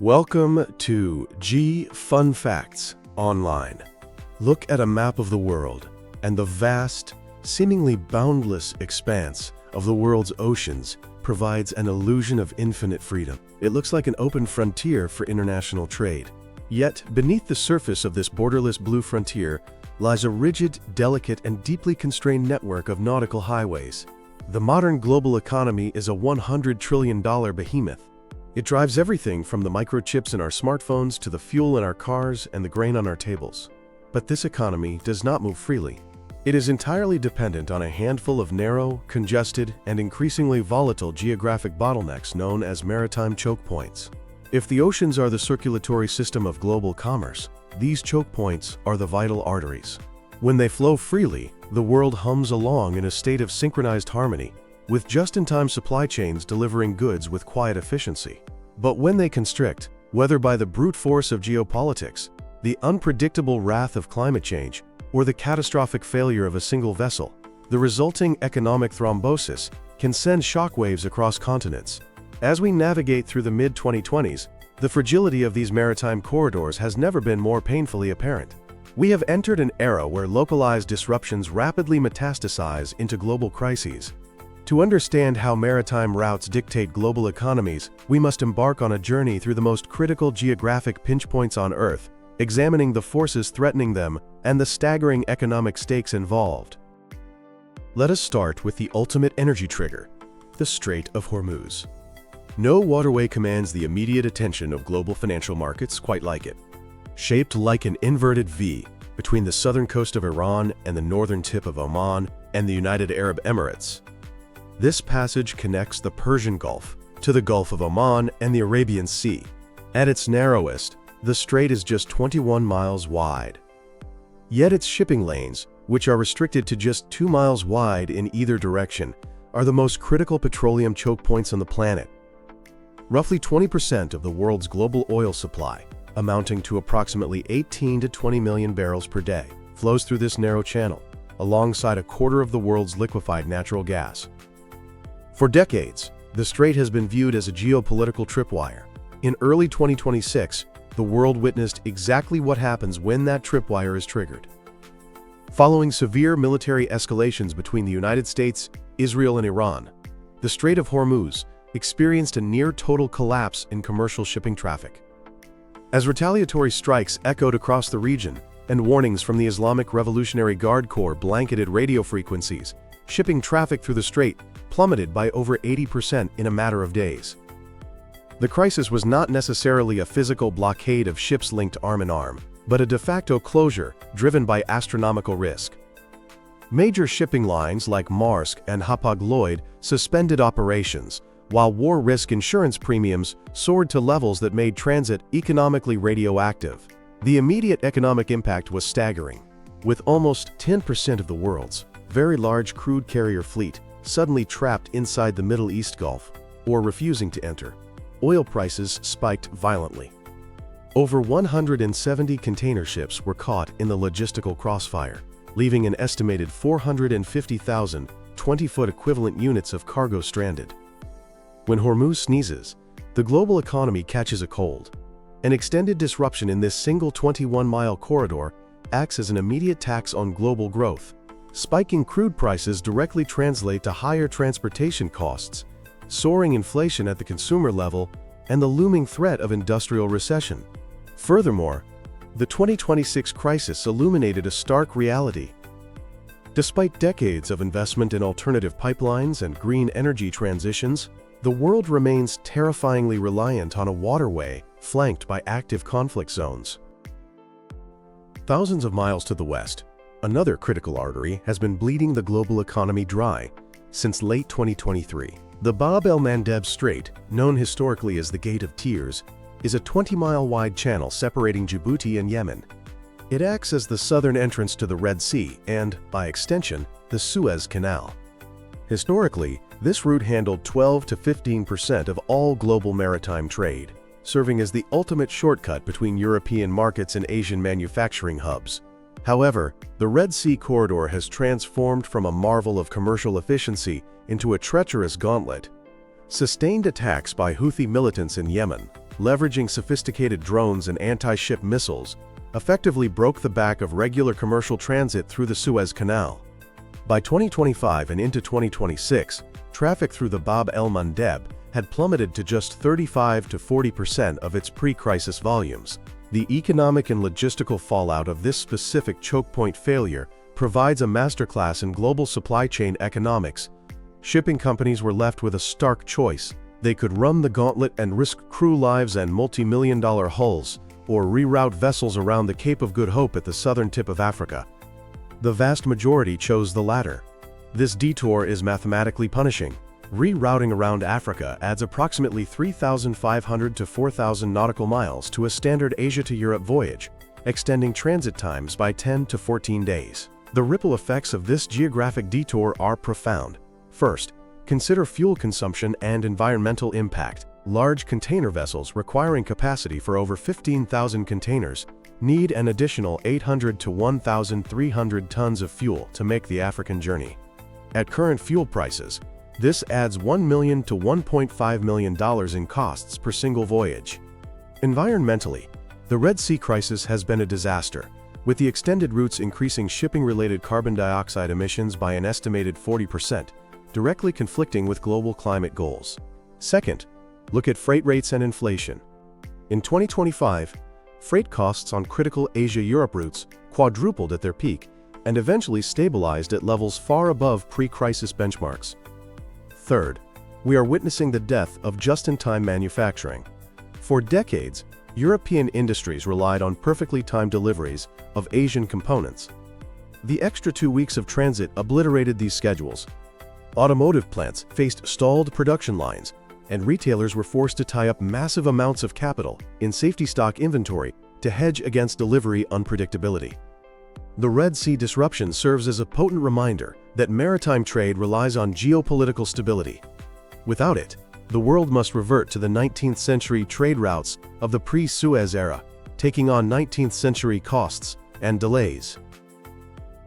Welcome to Fun Facts Online. Look at a map of the world, and the vast, seemingly boundless expanse of the world's oceans provides an illusion of infinite freedom. It looks like an open frontier for international trade. Yet, beneath the surface of this borderless blue frontier lies a rigid, delicate, and deeply constrained network of nautical highways. The modern global economy is a $100 trillion behemoth. It drives everything from the microchips in our smartphones to the fuel in our cars and the grain on our tables. But this economy does not move freely. It is entirely dependent on a handful of narrow, congested, and increasingly volatile geographic bottlenecks known as maritime choke points. If the oceans are the circulatory system of global commerce, these choke points are the vital arteries. When they flow freely, the world hums along in a state of synchronized harmony, with just-in-time supply chains delivering goods with quiet efficiency. But when they constrict, whether by the brute force of geopolitics, the unpredictable wrath of climate change, or the catastrophic failure of a single vessel, the resulting economic thrombosis can send shockwaves across continents. As we navigate through the mid-2020s, the fragility of these maritime corridors has never been more painfully apparent. We have entered an era where localized disruptions rapidly metastasize into global crises. To understand how maritime routes dictate global economies, we must embark on a journey through the most critical geographic pinch points on Earth, examining the forces threatening them and the staggering economic stakes involved. Let us start with the ultimate energy trigger, the Strait of Hormuz. No waterway commands the immediate attention of global financial markets quite like it. Shaped like an inverted V between the southern coast of Iran and the northern tip of Oman and the United Arab Emirates, this passage connects the Persian Gulf to the Gulf of Oman and the Arabian Sea. At its narrowest, the strait is just 21 miles wide. Yet its shipping lanes, which are restricted to just 2 miles wide in either direction, are the most critical petroleum choke points on the planet. Roughly 20% of the world's global oil supply, amounting to approximately 18 to 20 million barrels per day, flows through this narrow channel, alongside a quarter of the world's liquefied natural gas. For decades, the strait has been viewed as a geopolitical tripwire. In early 2026, the world witnessed exactly what happens when that tripwire is triggered. Following severe military escalations between the United States, Israel, and Iran, the Strait of Hormuz experienced a near-total collapse in commercial shipping traffic. As retaliatory strikes echoed across the region and warnings from the Islamic Revolutionary Guard Corps blanketed radio frequencies, shipping traffic through the strait plummeted by over 80% in a matter of days. The crisis was not necessarily a physical blockade of ships linked arm in arm, but a de facto closure driven by astronomical risk. Major shipping lines like Maersk and Hapag-Lloyd suspended operations, while war risk insurance premiums soared to levels that made transit economically radioactive. The immediate economic impact was staggering, with almost 10% of the world's very large crude carrier fleet suddenly trapped inside the Middle East Gulf, or refusing to enter. Oil prices spiked violently. Over 170 container ships were caught in the logistical crossfire, leaving an estimated 450,000 20-foot equivalent units of cargo stranded. When Hormuz sneezes, the global economy catches a cold. An extended disruption in this single 21-mile corridor acts as an immediate tax on global growth. Spiking crude prices directly translate to higher transportation costs, soaring inflation at the consumer level, and the looming threat of industrial recession. Furthermore, the 2026 crisis illuminated a stark reality. Despite decades of investment in alternative pipelines and green energy transitions, the world remains terrifyingly reliant on a waterway flanked by active conflict zones. Thousands of miles to the west, another critical artery has been bleeding the global economy dry since late 2023. The Bab el-Mandeb Strait, known historically as the Gate of Tears, is a 20-mile-wide channel separating Djibouti and Yemen. It acts as the southern entrance to the Red Sea and, by extension, the Suez Canal. Historically, this route handled 12 to 15% of all global maritime trade, serving as the ultimate shortcut between European markets and Asian manufacturing hubs. However, the Red Sea corridor has transformed from a marvel of commercial efficiency into a treacherous gauntlet. Sustained attacks by Houthi militants in Yemen, leveraging sophisticated drones and anti-ship missiles, effectively broke the back of regular commercial transit through the Suez Canal. By 2025 and into 2026, traffic through the Bab el-Mandeb had plummeted to just 35 to 40% of its pre-crisis volumes. The economic and logistical fallout of this specific choke point failure provides a masterclass in global supply chain economics. Shipping companies were left with a stark choice. They could run the gauntlet and risk crew lives and multi-million-dollar hulls, or reroute vessels around the Cape of Good Hope at the southern tip of Africa. The vast majority chose the latter. This detour is mathematically punishing. Rerouting around Africa adds approximately 3,500 to 4,000 nautical miles to a standard Asia to Europe voyage, extending transit times by 10 to 14 days. The ripple effects of this geographic detour are profound. First, consider fuel consumption and environmental impact. Large container vessels requiring capacity for over 15,000 containers need an additional 800 to 1,300 tons of fuel to make the African journey. At current fuel prices, this adds $1 million to $1.5 million in costs per single voyage. Environmentally, the Red Sea crisis has been a disaster, with the extended routes increasing shipping-related carbon dioxide emissions by an estimated 40%, directly conflicting with global climate goals. Second, look at freight rates and inflation. In 2025, freight costs on critical Asia-Europe routes quadrupled at their peak and eventually stabilized at levels far above pre-crisis benchmarks. Third, we are witnessing the death of just-in-time manufacturing. For decades, European industries relied on perfectly timed deliveries of Asian components. The extra 2 weeks of transit obliterated these schedules. Automotive plants faced stalled production lines, and retailers were forced to tie up massive amounts of capital in safety stock inventory to hedge against delivery unpredictability. The Red Sea disruption serves as a potent reminder that maritime trade relies on geopolitical stability. Without it, the world must revert to the 19th century trade routes of the pre-Suez era, taking on 19th century costs and delays.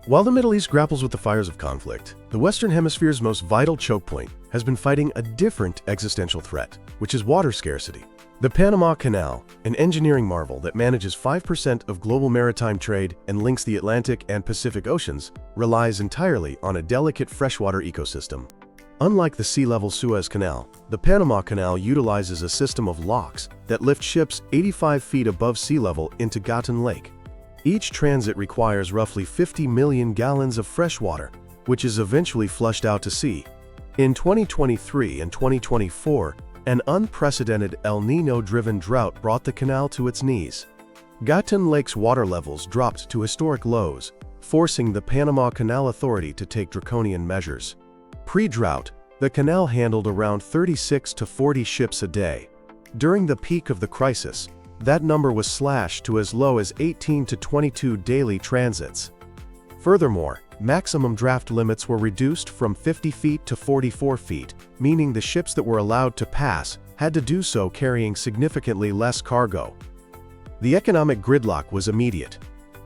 While the Middle East grapples with the fires of conflict, the Western Hemisphere's most vital choke point has been fighting a different existential threat, which is water scarcity. The Panama Canal, an engineering marvel that manages 5% of global maritime trade and links the Atlantic and Pacific Oceans, relies entirely on a delicate freshwater ecosystem. Unlike the sea-level Suez Canal, the Panama Canal utilizes a system of locks that lift ships 85 feet above sea level into Gatun Lake. Each transit requires roughly 50 million gallons of fresh water, which is eventually flushed out to sea. In 2023 and 2024, an unprecedented El Niño-driven drought brought the canal to its knees. Gatun Lake's water levels dropped to historic lows, forcing the Panama Canal Authority to take draconian measures. Pre-drought, the canal handled around 36 to 40 ships a day. During the peak of the crisis, that number was slashed to as low as 18 to 22 daily transits. Furthermore, maximum draft limits were reduced from 50 feet to 44 feet, meaning the ships that were allowed to pass had to do so carrying significantly less cargo. The economic gridlock was immediate.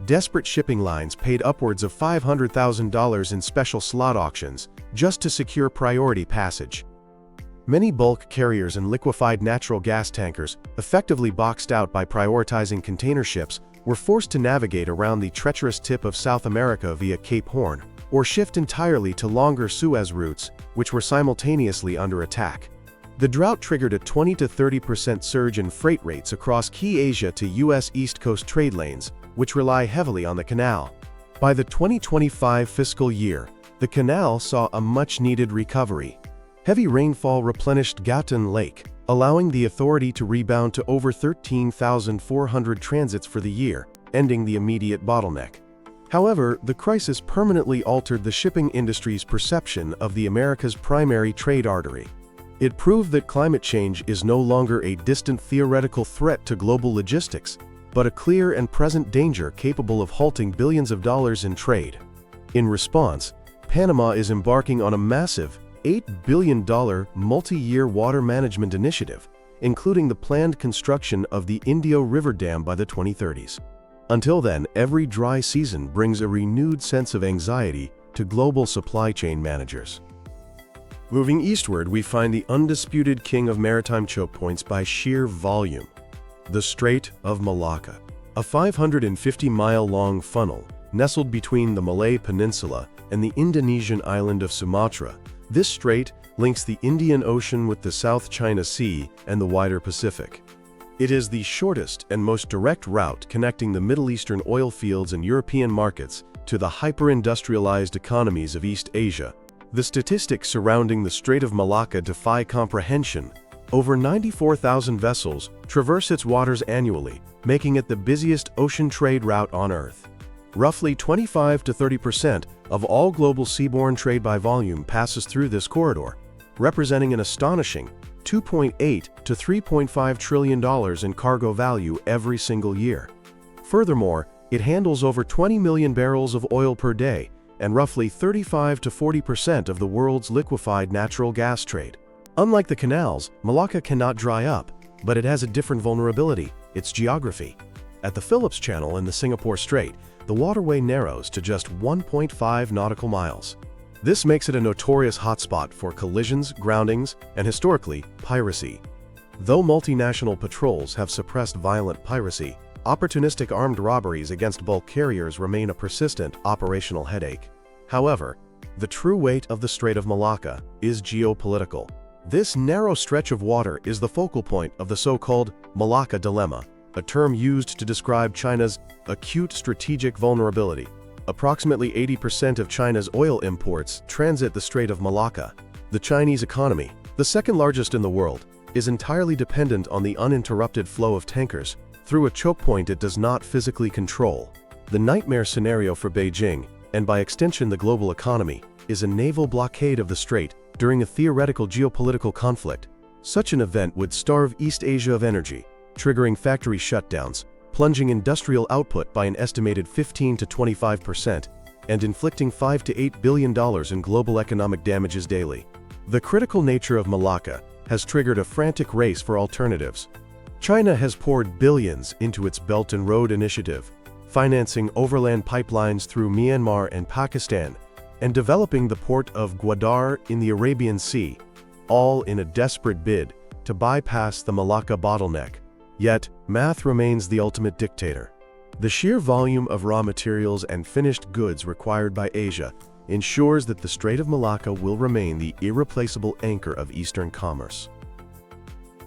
Desperate shipping lines paid upwards of $500,000 in special slot auctions just to secure priority passage. Many bulk carriers and liquefied natural gas tankers, effectively boxed out by prioritizing container ships, were forced to navigate around the treacherous tip of South America via Cape Horn, or shift entirely to longer Suez routes, which were simultaneously under attack. The drought triggered a 20 to 30% surge in freight rates across key Asia to U.S. East Coast trade lanes, which rely heavily on the canal. By the 2025 fiscal year, the canal saw a much-needed recovery. Heavy rainfall replenished Gatun Lake, allowing the authority to rebound to over 13,400 transits for the year, ending the immediate bottleneck. However, the crisis permanently altered the shipping industry's perception of the America's primary trade artery. It proved that climate change is no longer a distant theoretical threat to global logistics, but a clear and present danger capable of halting billions of dollars in trade. In response, Panama is embarking on a massive $8 billion multi-year water management initiative, including the planned construction of the Indio River Dam by the 2030s. Until then, every dry season brings a renewed sense of anxiety to global supply chain managers. Moving eastward, we find the undisputed king of maritime choke points by sheer volume, the Strait of Malacca. A 550-mile-long funnel nestled between the Malay Peninsula and the Indonesian island of Sumatra, this strait links the Indian Ocean with the South China Sea and the wider Pacific. It is the shortest and most direct route connecting the Middle Eastern oil fields and European markets to the hyper-industrialized economies of East Asia. The statistics surrounding the Strait of Malacca defy comprehension. Over 94,000 vessels traverse its waters annually, making it the busiest ocean trade route on Earth. Roughly 25 to 30% of all global seaborne trade by volume passes through this corridor, representing an astonishing $2.8 to $3.5 trillion in cargo value every single year. Furthermore, it handles over 20 million barrels of oil per day and roughly 35 to 40% of the world's liquefied natural gas trade. Unlike the canals, Malacca cannot dry up, but it has a different vulnerability: its geography. At the Phillips Channel in the Singapore Strait, the waterway narrows to just 1.5 nautical miles. This makes it a notorious hotspot for collisions, groundings, and historically, piracy. Though multinational patrols have suppressed violent piracy, opportunistic armed robberies against bulk carriers remain a persistent operational headache. However, the true weight of the Strait of Malacca is geopolitical. This narrow stretch of water is the focal point of the so-called Malacca Dilemma, a term used to describe China's acute strategic vulnerability. Approximately 80% of China's oil imports transit the Strait of Malacca. The Chinese economy, the second largest in the world, is entirely dependent on the uninterrupted flow of tankers through a choke point it does not physically control. The nightmare scenario for Beijing, and by extension the global economy, is a naval blockade of the strait during a theoretical geopolitical conflict. Such an event would starve East Asia of energy, triggering factory shutdowns, plunging industrial output by an estimated 15 to 25%, and inflicting $5 to $8 billion in global economic damages daily. The critical nature of Malacca has triggered a frantic race for alternatives. China has poured billions into its Belt and Road Initiative, financing overland pipelines through Myanmar and Pakistan, and developing the port of Gwadar in the Arabian Sea, all in a desperate bid to bypass the Malacca bottleneck. Yet, math remains the ultimate dictator. The sheer volume of raw materials and finished goods required by Asia ensures that the Strait of Malacca will remain the irreplaceable anchor of Eastern commerce.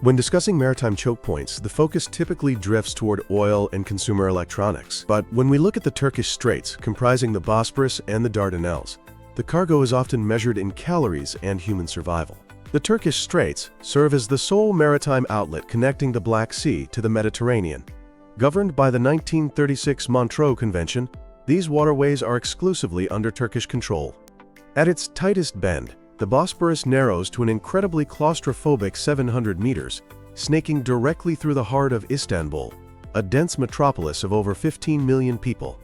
When discussing maritime choke points, the focus typically drifts toward oil and consumer electronics. But when we look at the Turkish Straits, comprising the Bosporus and the Dardanelles, the cargo is often measured in calories and human survival. The Turkish Straits serve as the sole maritime outlet connecting the Black Sea to the Mediterranean. Governed by the 1936 Montreux Convention, these waterways are exclusively under Turkish control. At its tightest bend, the Bosporus narrows to an incredibly claustrophobic 700 meters, snaking directly through the heart of Istanbul, a dense metropolis of over 15 million people.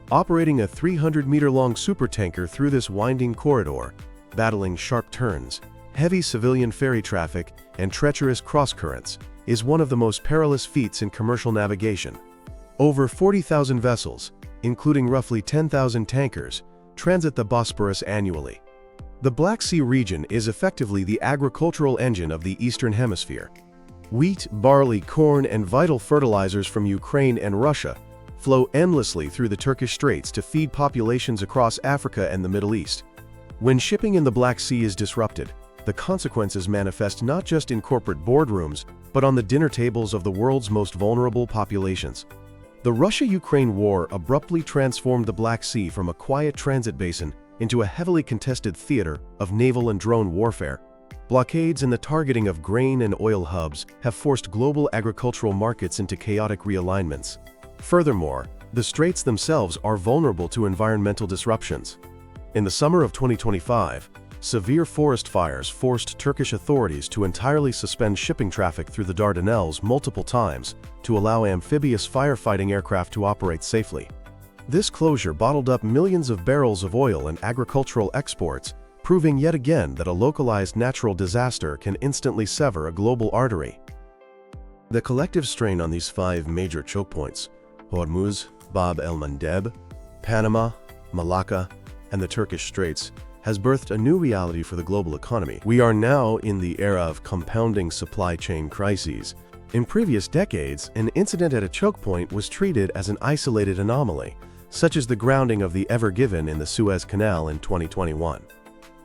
Operating a 300-meter-long supertanker through this winding corridor, battling sharp turns, heavy civilian ferry traffic, and treacherous cross-currents, is one of the most perilous feats in commercial navigation. Over 40,000 vessels, including roughly 10,000 tankers, transit the Bosporus annually. The Black Sea region is effectively the agricultural engine of the Eastern Hemisphere. Wheat, barley, corn, and vital fertilizers from Ukraine and Russia flow endlessly through the Turkish Straits to feed populations across Africa and the Middle East. When shipping in the Black Sea is disrupted, the consequences manifest not just in corporate boardrooms, but on the dinner tables of the world's most vulnerable populations. The Russia-Ukraine war abruptly transformed the Black Sea from a quiet transit basin into a heavily contested theater of naval and drone warfare. Blockades and the targeting of grain and oil hubs have forced global agricultural markets into chaotic realignments. Furthermore, the straits themselves are vulnerable to environmental disruptions. In the summer of 2025, severe forest fires forced Turkish authorities to entirely suspend shipping traffic through the Dardanelles multiple times to allow amphibious firefighting aircraft to operate safely. This closure bottled up millions of barrels of oil and agricultural exports, proving yet again that a localized natural disaster can instantly sever a global artery. The collective strain on these 5 major choke points, Hormuz, Bab el-Mandeb, Panama, Malacca, and the Turkish Straits, has birthed a new reality for the global economy. We are now in the era of compounding supply chain crises. In previous decades, an incident at a choke point was treated as an isolated anomaly, such as the grounding of the Ever Given in the Suez Canal in 2021.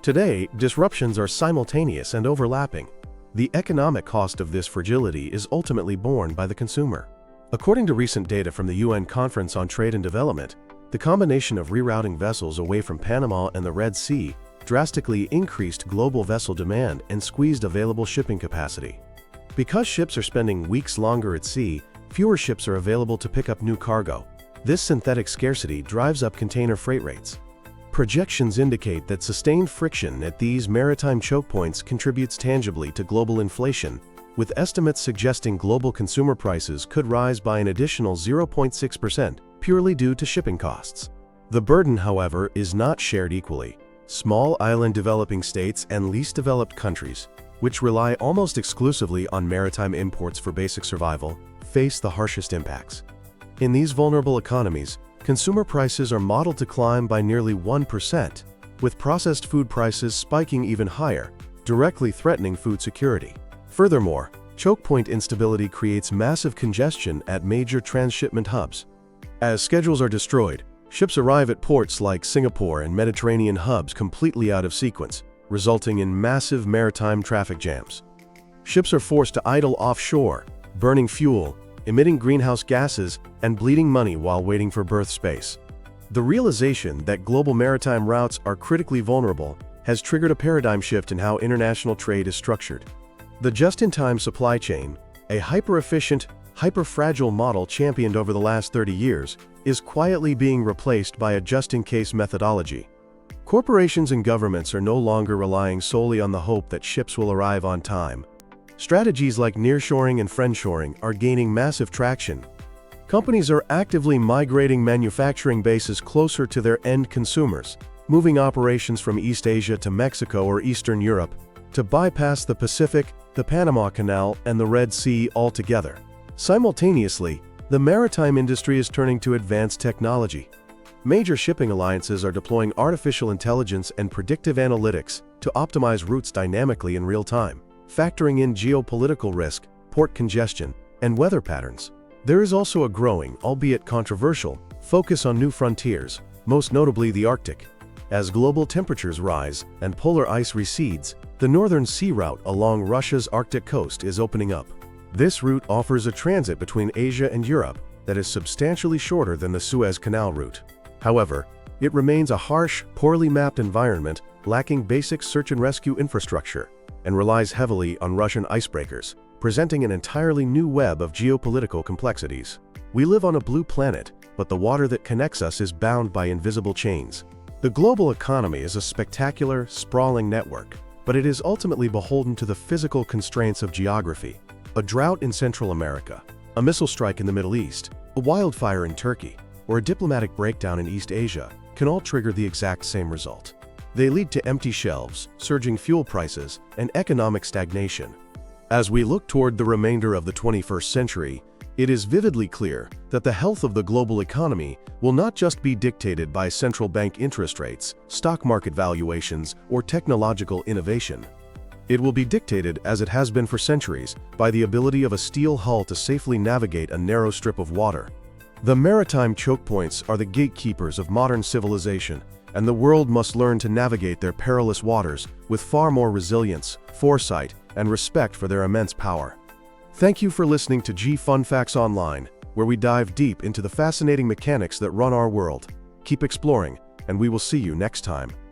Today, disruptions are simultaneous and overlapping. The economic cost of this fragility is ultimately borne by the consumer. According to recent data from the UN Conference on Trade and Development, the combination of rerouting vessels away from Panama and the Red Sea drastically increased global vessel demand and squeezed available shipping capacity. Because ships are spending weeks longer at sea, fewer ships are available to pick up new cargo. This synthetic scarcity drives up container freight rates. Projections indicate that sustained friction at these maritime choke points contributes tangibly to global inflation, with estimates suggesting global consumer prices could rise by an additional 0.6% purely due to shipping costs. The burden, however, is not shared equally. Small island developing states and least developed countries, which rely almost exclusively on maritime imports for basic survival, face the harshest impacts. In these vulnerable economies, consumer prices are modeled to climb by nearly 1%, with processed food prices spiking even higher, directly threatening food security. Furthermore, choke point instability creates massive congestion at major transshipment hubs. As schedules are destroyed, ships arrive at ports like Singapore and Mediterranean hubs completely out of sequence, resulting in massive maritime traffic jams. Ships are forced to idle offshore, burning fuel, emitting greenhouse gases, and bleeding money while waiting for berth space. The realization that global maritime routes are critically vulnerable has triggered a paradigm shift in how international trade is structured. The just-in-time supply chain, a hyper-efficient, hyper-fragile model championed over the last 30 years, is quietly being replaced by a just-in-case methodology. Corporations and governments are no longer relying solely on the hope that ships will arrive on time. Strategies like nearshoring and friendshoring are gaining massive traction. Companies are actively migrating manufacturing bases closer to their end consumers, moving operations from East Asia to Mexico or Eastern Europe to bypass the Pacific, the Panama Canal, and the Red Sea altogether. Simultaneously, the maritime industry is turning to advanced technology. Major shipping alliances are deploying artificial intelligence and predictive analytics to optimize routes dynamically in real time, factoring in geopolitical risk, port congestion, and weather patterns. There is also a growing, albeit controversial, focus on new frontiers, most notably the Arctic. As global temperatures rise and polar ice recedes, the northern sea route along Russia's Arctic coast is opening up. This route offers a transit between Asia and Europe that is substantially shorter than the Suez Canal route. However, it remains a harsh, poorly mapped environment lacking basic search and rescue infrastructure, and relies heavily on Russian icebreakers, presenting an entirely new web of geopolitical complexities. We live on a blue planet, but the water that connects us is bound by invisible chains. The global economy is a spectacular, sprawling network, but it is ultimately beholden to the physical constraints of geography. A drought in Central America, a missile strike in the Middle East, a wildfire in Turkey, or a diplomatic breakdown in East Asia can all trigger the exact same result. They lead to empty shelves, surging fuel prices, and economic stagnation. As we look toward the remainder of the 21st century, it is vividly clear that the health of the global economy will not just be dictated by central bank interest rates, stock market valuations, or technological innovation. It will be dictated, as it has been for centuries, by the ability of a steel hull to safely navigate a narrow strip of water. The maritime choke points are the gatekeepers of modern civilization, and the world must learn to navigate their perilous waters with far more resilience, foresight, and respect for their immense power. Thank you for listening to G Fun Facts Online, where we dive deep into the fascinating mechanics that run our world. Keep exploring, and we will see you next time.